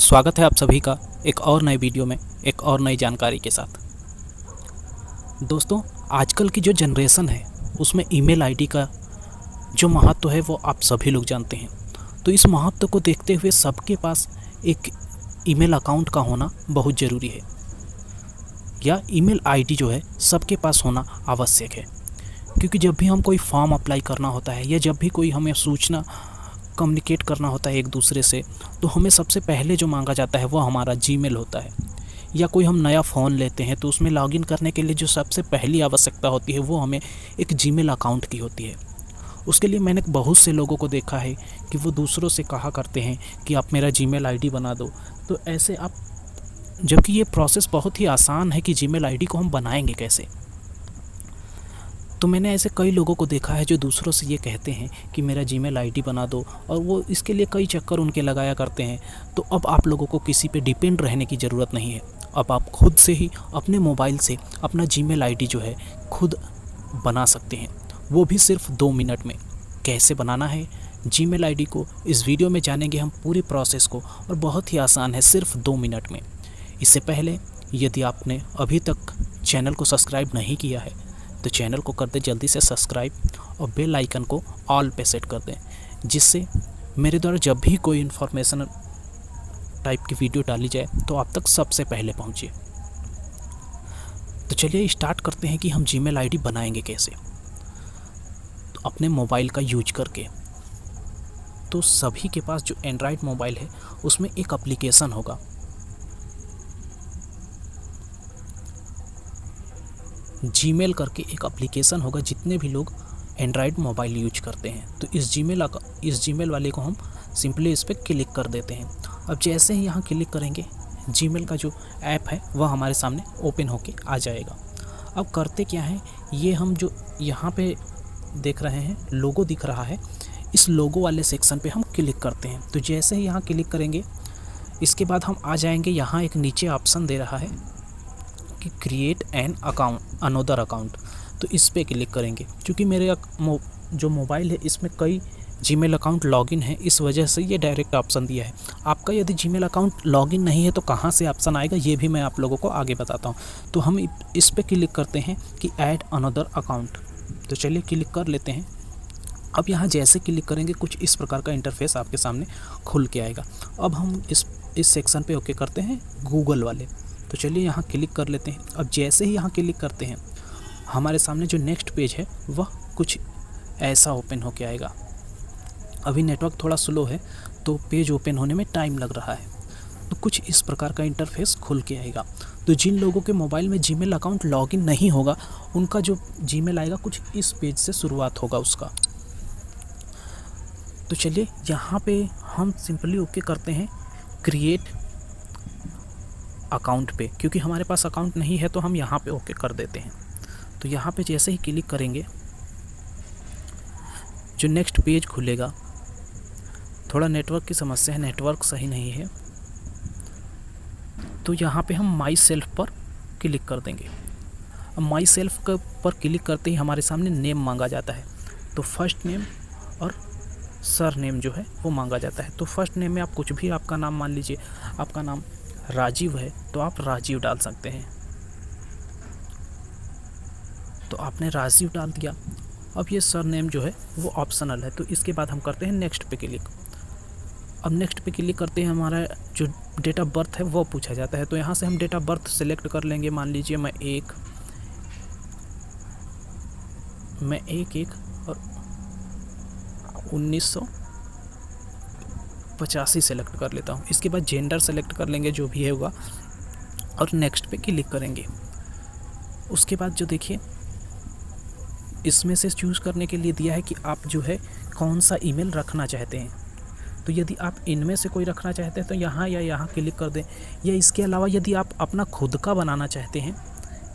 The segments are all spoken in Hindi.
स्वागत है आप सभी का एक और नए वीडियो में एक और नई जानकारी के साथ। दोस्तों, आजकल की जो जनरेशन है उसमें ईमेल आईडी का जो महत्व है वो आप सभी लोग जानते हैं। तो इस महत्व को देखते हुए सबके पास एक ईमेल अकाउंट का होना बहुत ज़रूरी है, या ईमेल आईडी जो है सबके पास होना आवश्यक है। क्योंकि जब भी हम कोई फॉर्म अप्लाई करना होता है या जब भी कोई हमें सूचना कम्युनिकेट करना होता है एक दूसरे से, तो हमें सबसे पहले जो मांगा जाता है वो हमारा जीमेल होता है। या कोई हम नया फ़ोन लेते हैं तो उसमें लॉगिन करने के लिए जो सबसे पहली आवश्यकता होती है वो हमें एक जीमेल अकाउंट की होती है। उसके लिए मैंने बहुत से लोगों को देखा है कि वो दूसरों से कहा करते हैं कि आप मेरा जीमेल आईडी बना दो। तो ऐसे आप, जबकि ये प्रोसेस बहुत ही आसान है कि जीमेल आईडी को हम बनाएंगे कैसे। तो मैंने ऐसे कई लोगों को देखा है जो दूसरों से ये कहते हैं कि मेरा जीमेल आईडी बना दो, और वो इसके लिए कई चक्कर उनके लगाया करते हैं। तो अब आप लोगों को किसी पे डिपेंड रहने की ज़रूरत नहीं है। अब आप खुद से ही अपने मोबाइल से अपना जीमेल आईडी जो है खुद बना सकते हैं, वो भी सिर्फ 2 मिनट में। कैसे बनाना है जीमेल आईडी को, इस वीडियो में जानेंगे हम पूरी प्रोसेस को, और बहुत ही आसान है, सिर्फ 2 मिनट में। इससे पहले यदि आपने अभी तक चैनल को सब्सक्राइब नहीं किया है तो चैनल को कर दें जल्दी से सब्सक्राइब, और बेल आइकन को ऑल पे सेट कर दें, जिससे मेरे द्वारा जब भी कोई इन्फॉर्मेशन टाइप की वीडियो डाली जाए तो आप तक सबसे पहले पहुंचे। तो चलिए स्टार्ट करते हैं कि हम जीमेल आईडी बनाएंगे कैसे। तो अपने मोबाइल का यूज करके, तो सभी के पास जो एंड्रॉयड मोबाइल है उसमें एक एप्लीकेशन होगा, जीमेल करके एक एप्लीकेशन होगा, जितने भी लोग एंड्रॉयड मोबाइल यूज करते हैं। तो इस जीमेल वाले को हम सिंपली इस पर क्लिक कर देते हैं। अब जैसे ही यहाँ क्लिक करेंगे, जीमेल का जो ऐप है वह हमारे सामने ओपन होके आ जाएगा। अब करते क्या है, ये हम जो यहाँ पे देख रहे हैं लोगो दिख रहा है, इस लोगो वाले सेक्शन पे हम क्लिक करते हैं। तो जैसे ही यहाँ क्लिक करेंगे, इसके बाद हम आ जाएंगे, यहाँ एक नीचे ऑप्शन दे रहा है कि create an account another account. तो इस पे क्लिक करेंगे। क्योंकि मेरे जो मोबाइल है इसमें कई जीमेल अकाउंट लॉगिन है, इस वजह से ये डायरेक्ट ऑप्शन दिया है। आपका यदि जीमेल अकाउंट लॉगिन नहीं है तो कहाँ से ऑप्शन आएगा, ये भी मैं आप लोगों को आगे बताता हूँ। तो हम इस पे क्लिक करते हैं कि ऐड अनोदर अकाउंट। तो चलिए क्लिक कर लेते हैं। अब यहाँ जैसे क्लिक करेंगे कुछ इस प्रकार का इंटरफेस आपके सामने खुल के आएगा। अब हम इस सेक्शन पे ओके करते हैं, गूगल वाले। तो चलिए यहाँ क्लिक कर लेते हैं। अब जैसे ही यहाँ क्लिक करते हैं, हमारे सामने जो नेक्स्ट पेज है वह कुछ ऐसा ओपन होके आएगा। अभी नेटवर्क थोड़ा स्लो है तो पेज ओपन होने में टाइम लग रहा है। तो कुछ इस प्रकार का इंटरफेस खुल के आएगा। तो जिन लोगों के मोबाइल में जीमेल अकाउंट लॉगिन नहीं होगा, उनका जो जीमेल आएगा कुछ इस पेज से शुरुआत होगा उसका। तो चलिए यहाँ पे हम सिंपली ओके करते हैं क्रिएट अकाउंट पे, क्योंकि हमारे पास अकाउंट नहीं है तो हम यहाँ पे ओके कर देते हैं। तो यहाँ पे जैसे ही क्लिक करेंगे, जो नेक्स्ट पेज खुलेगा, थोड़ा नेटवर्क की समस्या है, नेटवर्क सही नहीं है, तो यहाँ पे हम माई सेल्फ पर क्लिक कर देंगे। अब माई सेल्फ पर क्लिक करते ही हमारे सामने नेम मांगा जाता है। तो फर्स्ट नेम और सर नेम जो है वो मांगा जाता है। तो फर्स्ट नेम में आप कुछ भी, आपका नाम मान लीजिए आपका नाम राजीव है तो आप राजीव डाल सकते हैं। तो आपने राजीव डाल दिया। अब ये सर नेम जो है वो ऑप्शनल है। तो इसके बाद हम करते हैं नेक्स्ट पे क्लिक। अब नेक्स्ट पे क्लिक करते हैं, हमारा जो डेट ऑफ बर्थ है वो पूछा जाता है। तो यहाँ से हम डेट ऑफ बर्थ सेलेक्ट कर लेंगे। मान लीजिए मैं एक और 1985 सेलेक्ट कर लेता हूँ। इसके बाद जेंडर सेलेक्ट कर लेंगे जो भी है होगा, और नेक्स्ट पे क्लिक करेंगे। उसके बाद जो देखिए इसमें से चूज़ करने के लिए दिया है कि आप जो है कौन सा ईमेल रखना चाहते हैं। तो यदि आप इनमें से कोई रखना चाहते हैं तो यहाँ या यहाँ क्लिक कर दें, या इसके अलावा यदि आप अपना खुद का बनाना चाहते हैं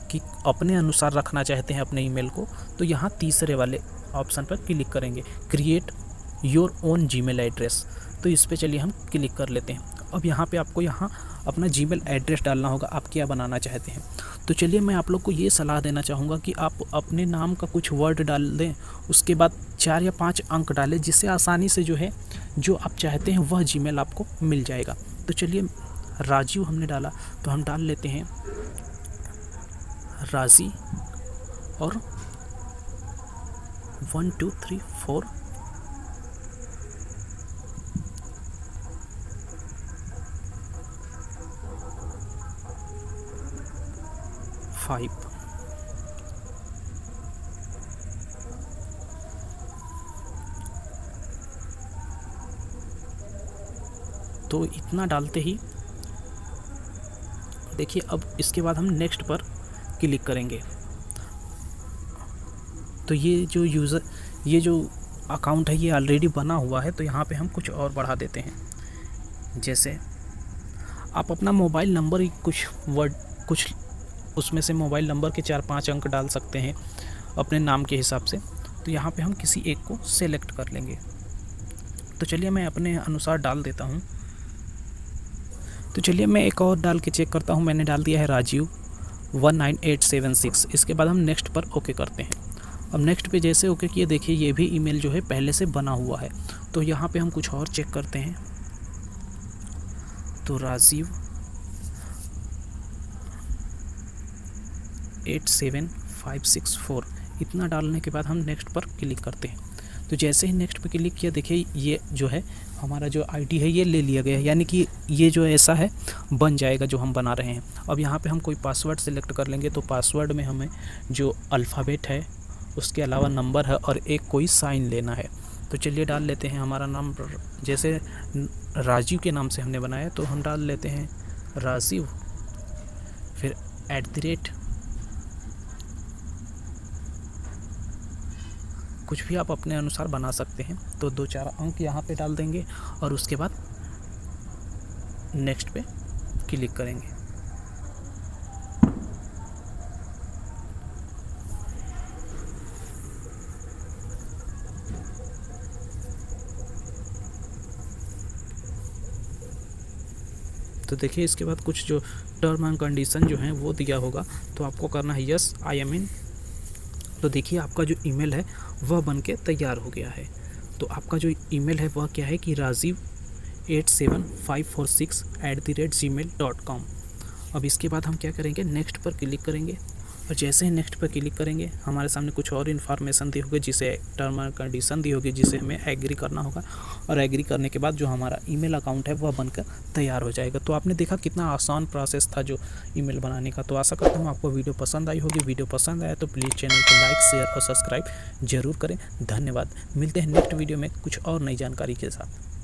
कि अपने अनुसार रखना चाहते हैं अपने ईमेल को, तो यहाँ तीसरे वाले ऑप्शन पर क्लिक करेंगे, create your own Gmail address. तो इस पे चलिए हम क्लिक कर लेते हैं। अब यहाँ पे आपको यहाँ अपना जीमेल एड्रेस डालना होगा, आप क्या बनाना चाहते हैं। तो चलिए मैं आप लोग को ये सलाह देना चाहूँगा कि आप अपने नाम का कुछ वर्ड डाल दें, उसके बाद 4 या 5 अंक डालें, जिससे आसानी से जो है जो आप चाहते हैं वह जीमेल आपको मिल जाएगा। तो चलिए राजीव हमने डाला, तो हम डाल लेते हैं राजी और 1 2 3 4 5। तो इतना डालते ही देखिए, अब इसके बाद हम नेक्स्ट पर क्लिक करेंगे। तो ये जो अकाउंट है ये ऑलरेडी बना हुआ है, तो यहाँ पे हम कुछ और बढ़ा देते हैं। जैसे आप अपना मोबाइल नंबर ही कुछ उसमें से मोबाइल नंबर के 4-5 अंक डाल सकते हैं अपने नाम के हिसाब से। तो यहाँ पे हम किसी एक को सेलेक्ट कर लेंगे। तो चलिए मैं अपने अनुसार डाल देता हूँ। तो चलिए मैं एक और डाल के चेक करता हूँ। मैंने डाल दिया है राजीव 19876। इसके बाद हम नेक्स्ट पर ओके करते हैं। अब नेक्स्ट पे जैसे ओके किए, देखिए ये भी ईमेल जो है पहले से बना हुआ है। तो यहाँ पे हम कुछ और चेक करते हैं। तो राजीव 87564 इतना डालने के बाद हम नेक्स्ट पर क्लिक करते हैं। तो जैसे ही नेक्स्ट पे क्लिक किया, देखिए ये जो है हमारा जो आईडी है ये ले लिया गया है, यानी कि ये जो ऐसा है बन जाएगा जो हम बना रहे हैं। अब यहाँ पे हम कोई पासवर्ड सेलेक्ट कर लेंगे। तो पासवर्ड में हमें जो अल्फ़ाबेट है, उसके अलावा नंबर है और एक कोई साइन लेना है। तो चलिए डाल लेते हैं हमारा नाम, जैसे राजीव के नाम से हमने बनाया तो हम डाल लेते हैं राजीव, फिर @ कुछ भी आप अपने अनुसार बना सकते हैं। तो 2-4 अंक यहाँ पे डाल देंगे और उसके बाद नेक्स्ट पे क्लिक करेंगे। तो देखिए इसके बाद कुछ जो टर्म एंड कंडीशन जो हैं वो दिया होगा, तो आपको करना है यस आई एम इन। तो देखिए आपका जो ईमेल है वह बन के तैयार हो गया है। तो आपका जो ईमेल है वह क्या है कि rajiv87546@gmail.com। अब इसके बाद हम क्या करेंगे, नेक्स्ट पर क्लिक करेंगे। और जैसे ही नेक्स्ट पर क्लिक करेंगे, हमारे सामने कुछ और इन्फॉर्मेशन दी होगी, जिसे टर्म एंड कंडीशन दी होगी, जिसे हमें एग्री करना होगा। और एग्री करने के बाद जो हमारा ईमेल अकाउंट है वह बनकर तैयार हो जाएगा। तो आपने देखा कितना आसान प्रोसेस था जो ईमेल बनाने का। तो आशा करता हूँ आपको वीडियो पसंद आई होगी। वीडियो पसंद आया तो प्लीज़ चैनल को लाइक, शेयर और सब्सक्राइब जरूर करें। धन्यवाद। मिलते हैं नेक्स्ट वीडियो में कुछ और नई जानकारी के साथ।